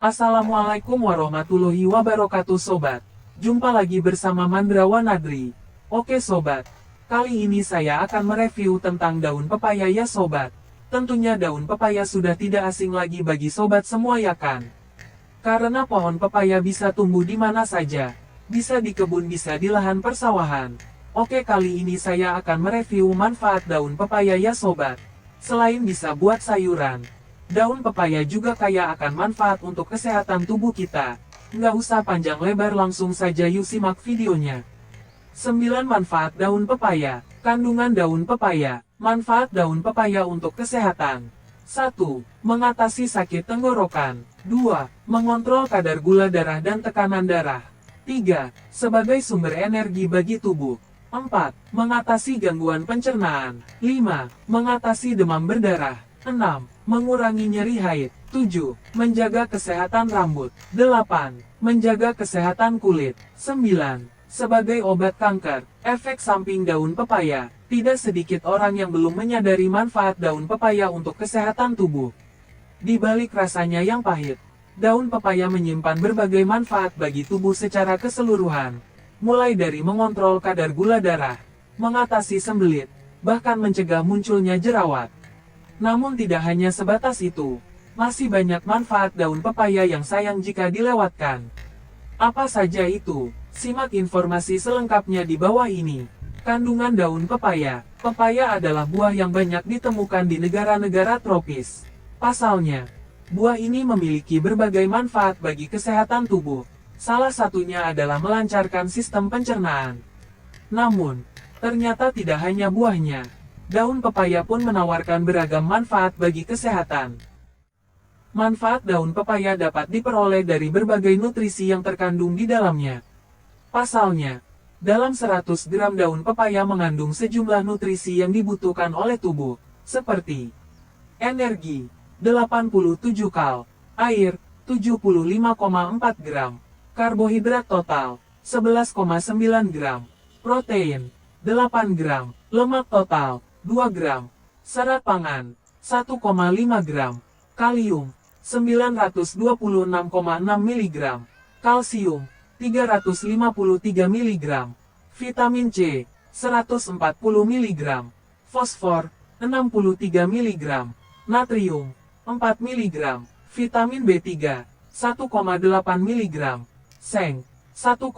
Assalamualaikum warahmatullahi wabarakatuh sobat. Jumpa lagi bersama Mandrawan Adri. Oke sobat, kali ini saya akan mereview tentang daun pepaya ya sobat. Tentunya daun pepaya sudah tidak asing lagi bagi sobat semua ya kan? Karena pohon pepaya bisa tumbuh di mana saja. Bisa di kebun, bisa di lahan persawahan. Oke, kali ini saya akan mereview manfaat daun pepaya ya sobat. Selain bisa buat sayuran, daun pepaya juga kaya akan manfaat untuk kesehatan tubuh kita. Nggak usah panjang lebar, langsung saja yuk simak videonya. 9 manfaat daun pepaya. Kandungan daun pepaya. Manfaat daun pepaya untuk kesehatan. 1. Mengatasi sakit tenggorokan. 2. Mengontrol kadar gula darah dan tekanan darah. 3. Sebagai sumber energi bagi tubuh. 4. Mengatasi gangguan pencernaan. 5. Mengatasi demam berdarah. 6. Mengurangi nyeri haid. 7. Menjaga kesehatan rambut. 8. Menjaga kesehatan kulit. 9. Sebagai obat kanker. Efek samping daun pepaya. Tidak sedikit orang yang belum menyadari manfaat daun pepaya untuk kesehatan tubuh. Di balik rasanya yang pahit, daun pepaya menyimpan berbagai manfaat bagi tubuh secara keseluruhan. Mulai dari mengontrol kadar gula darah, mengatasi sembelit, bahkan mencegah munculnya jerawat. Namun tidak hanya sebatas itu, masih banyak manfaat daun pepaya yang sayang jika dilewatkan. Apa saja itu? Simak informasi selengkapnya di bawah ini. Kandungan daun pepaya. Pepaya adalah buah yang banyak ditemukan di negara-negara tropis. Pasalnya, buah ini memiliki berbagai manfaat bagi kesehatan tubuh. Salah satunya adalah melancarkan sistem pencernaan. Namun, ternyata tidak hanya buahnya. Daun pepaya pun menawarkan beragam manfaat bagi kesehatan. Manfaat daun pepaya dapat diperoleh dari berbagai nutrisi yang terkandung di dalamnya. Pasalnya, dalam 100 gram daun pepaya mengandung sejumlah nutrisi yang dibutuhkan oleh tubuh, seperti energi, 87 kal, air, 75,4 gram, karbohidrat total, 11,9 gram, protein, 8 gram, lemak total, 2 gram, serat pangan, 1,5 gram, kalium, 926,6 mg, kalsium, 353 mg, vitamin C, 140 mg, fosfor, 63 mg, natrium, 4 mg, vitamin B3, 1,8 mg, seng, 1,5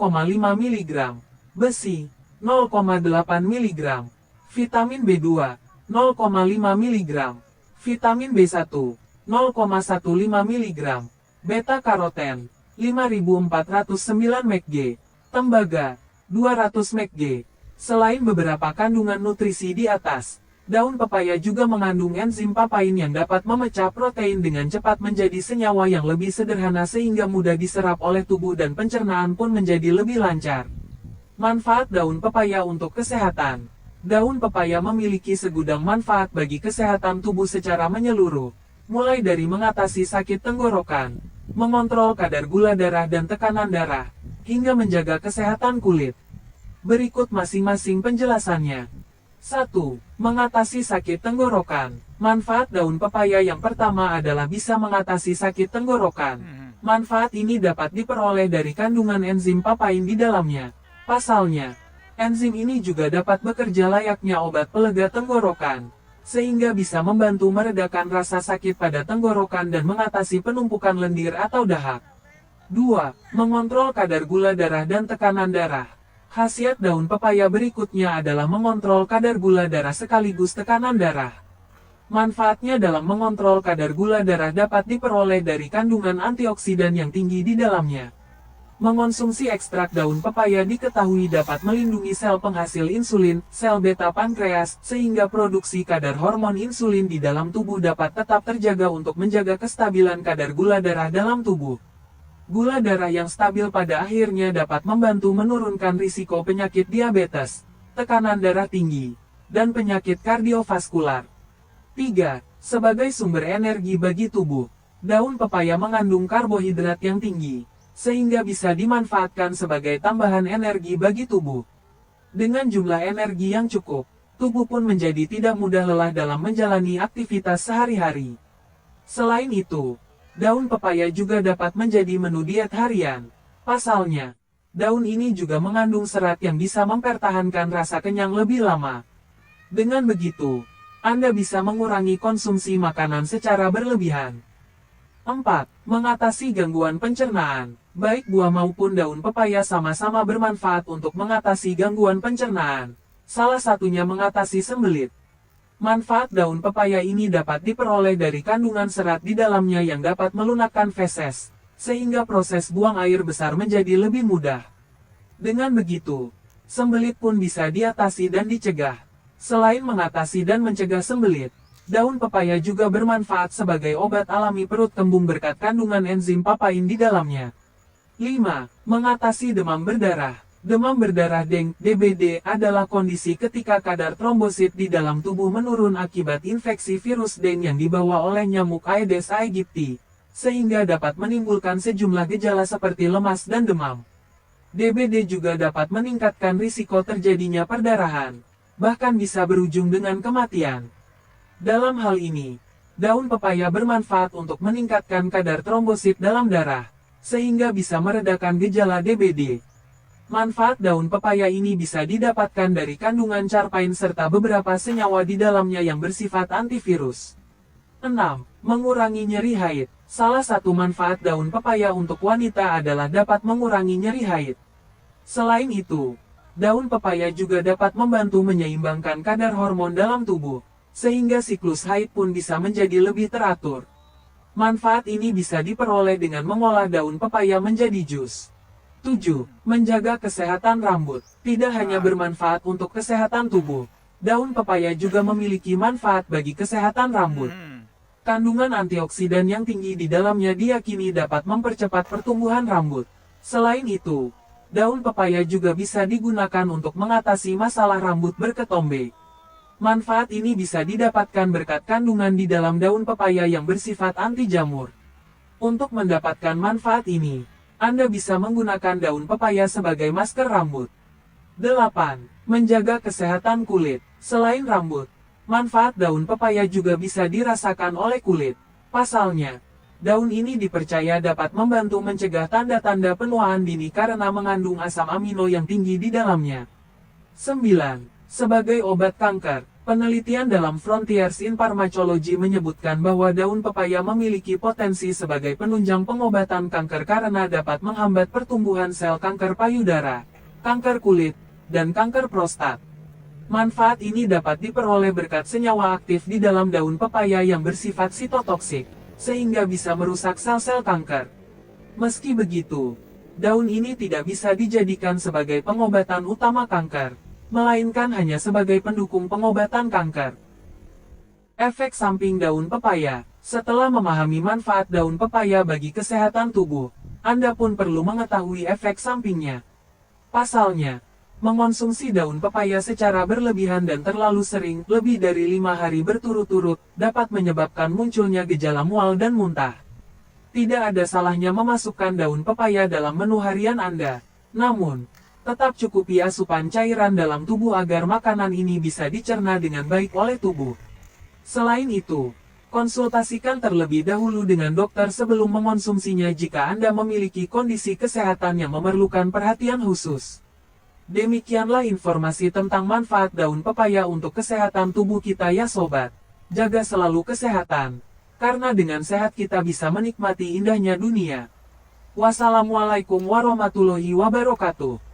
mg, besi, 0,8 mg, vitamin B2, 0,5 mg, vitamin B1, 0,15 mg, beta-karoten, 5409 mg, tembaga, 200 mg. Selain beberapa kandungan nutrisi di atas, daun pepaya juga mengandung enzim papain yang dapat memecah protein dengan cepat menjadi senyawa yang lebih sederhana sehingga mudah diserap oleh tubuh dan pencernaan pun menjadi lebih lancar. Manfaat daun pepaya untuk kesehatan. Daun pepaya memiliki segudang manfaat bagi kesehatan tubuh secara menyeluruh, mulai dari mengatasi sakit tenggorokan, mengontrol kadar gula darah dan tekanan darah, hingga menjaga kesehatan kulit. Berikut masing-masing penjelasannya. 1. Mengatasi sakit tenggorokan. Manfaat daun pepaya yang pertama adalah bisa mengatasi sakit tenggorokan. Manfaat ini dapat diperoleh dari kandungan enzim papain di dalamnya. Pasalnya, enzim ini juga dapat bekerja layaknya obat pelega tenggorokan, sehingga bisa membantu meredakan rasa sakit pada tenggorokan dan mengatasi penumpukan lendir atau dahak. 2. Mengontrol kadar gula darah dan tekanan darah. Khasiat daun pepaya berikutnya adalah mengontrol kadar gula darah sekaligus tekanan darah. Manfaatnya dalam mengontrol kadar gula darah dapat diperoleh dari kandungan antioksidan yang tinggi di dalamnya. Mengonsumsi ekstrak daun pepaya diketahui dapat melindungi sel penghasil insulin, sel beta pankreas, sehingga produksi kadar hormon insulin di dalam tubuh dapat tetap terjaga untuk menjaga kestabilan kadar gula darah dalam tubuh. Gula darah yang stabil pada akhirnya dapat membantu menurunkan risiko penyakit diabetes, tekanan darah tinggi, dan penyakit kardiovaskular. 3. Sebagai sumber energi bagi tubuh, daun pepaya mengandung karbohidrat yang tinggi, sehingga bisa dimanfaatkan sebagai tambahan energi bagi tubuh. Dengan jumlah energi yang cukup, tubuh pun menjadi tidak mudah lelah dalam menjalani aktivitas sehari-hari. Selain itu, daun pepaya juga dapat menjadi menu diet harian. Pasalnya, daun ini juga mengandung serat yang bisa mempertahankan rasa kenyang lebih lama. Dengan begitu, Anda bisa mengurangi konsumsi makanan secara berlebihan. 4. Mengatasi gangguan pencernaan. Baik buah maupun daun pepaya sama-sama bermanfaat untuk mengatasi gangguan pencernaan. Salah satunya mengatasi sembelit. Manfaat daun pepaya ini dapat diperoleh dari kandungan serat di dalamnya yang dapat melunakkan feses, sehingga proses buang air besar menjadi lebih mudah. Dengan begitu, sembelit pun bisa diatasi dan dicegah. Selain mengatasi dan mencegah sembelit, daun pepaya juga bermanfaat sebagai obat alami perut kembung berkat kandungan enzim papain di dalamnya. 5. Mengatasi demam berdarah. Demam berdarah DBD adalah kondisi ketika kadar trombosit di dalam tubuh menurun akibat infeksi virus Dengue yang dibawa oleh nyamuk Aedes aegypti, sehingga dapat menimbulkan sejumlah gejala seperti lemas dan demam. DBD juga dapat meningkatkan risiko terjadinya perdarahan, bahkan bisa berujung dengan kematian. Dalam hal ini, daun pepaya bermanfaat untuk meningkatkan kadar trombosit dalam darah, sehingga bisa meredakan gejala DBD. Manfaat daun pepaya ini bisa didapatkan dari kandungan carpain serta beberapa senyawa di dalamnya yang bersifat antivirus. 6. Mengurangi nyeri haid. Salah satu manfaat daun pepaya untuk wanita adalah dapat mengurangi nyeri haid. Selain itu, daun pepaya juga dapat membantu menyeimbangkan kadar hormon dalam tubuh, sehingga siklus haid pun bisa menjadi lebih teratur. Manfaat ini bisa diperoleh dengan mengolah daun pepaya menjadi jus. 7. Menjaga kesehatan rambut. Tidak hanya bermanfaat untuk kesehatan tubuh, daun pepaya juga memiliki manfaat bagi kesehatan rambut. Kandungan antioksidan yang tinggi di dalamnya diyakini dapat mempercepat pertumbuhan rambut. Selain itu, daun pepaya juga bisa digunakan untuk mengatasi masalah rambut berketombe. Manfaat ini bisa didapatkan berkat kandungan di dalam daun pepaya yang bersifat anti jamur. Untuk mendapatkan manfaat ini, Anda bisa menggunakan daun pepaya sebagai masker rambut. 8. Menjaga kesehatan kulit. Selain rambut, manfaat daun pepaya juga bisa dirasakan oleh kulit. Pasalnya, daun ini dipercaya dapat membantu mencegah tanda-tanda penuaan dini karena mengandung asam amino yang tinggi di dalamnya. 9. Sebagai obat kanker. Penelitian dalam Frontiers in Pharmacology menyebutkan bahwa daun pepaya memiliki potensi sebagai penunjang pengobatan kanker karena dapat menghambat pertumbuhan sel kanker payudara, kanker kulit, dan kanker prostat. Manfaat ini dapat diperoleh berkat senyawa aktif di dalam daun pepaya yang bersifat sitotoksik, sehingga bisa merusak sel-sel kanker. Meski begitu, daun ini tidak bisa dijadikan sebagai pengobatan utama kanker, melainkan hanya sebagai pendukung pengobatan kanker. Efek samping daun pepaya. Setelah memahami manfaat daun pepaya bagi kesehatan tubuh, Anda pun perlu mengetahui efek sampingnya. Pasalnya, mengonsumsi daun pepaya secara berlebihan dan terlalu sering, lebih dari 5 hari berturut-turut, dapat menyebabkan munculnya gejala mual dan muntah. Tidak ada salahnya memasukkan daun pepaya dalam menu harian Anda. Namun, tetap cukupi asupan cairan dalam tubuh agar makanan ini bisa dicerna dengan baik oleh tubuh. Selain itu, konsultasikan terlebih dahulu dengan dokter sebelum mengonsumsinya jika Anda memiliki kondisi kesehatan yang memerlukan perhatian khusus. Demikianlah informasi tentang manfaat daun pepaya untuk kesehatan tubuh kita ya sobat. Jaga selalu kesehatan, karena dengan sehat kita bisa menikmati indahnya dunia. Wassalamualaikum warahmatullahi wabarakatuh.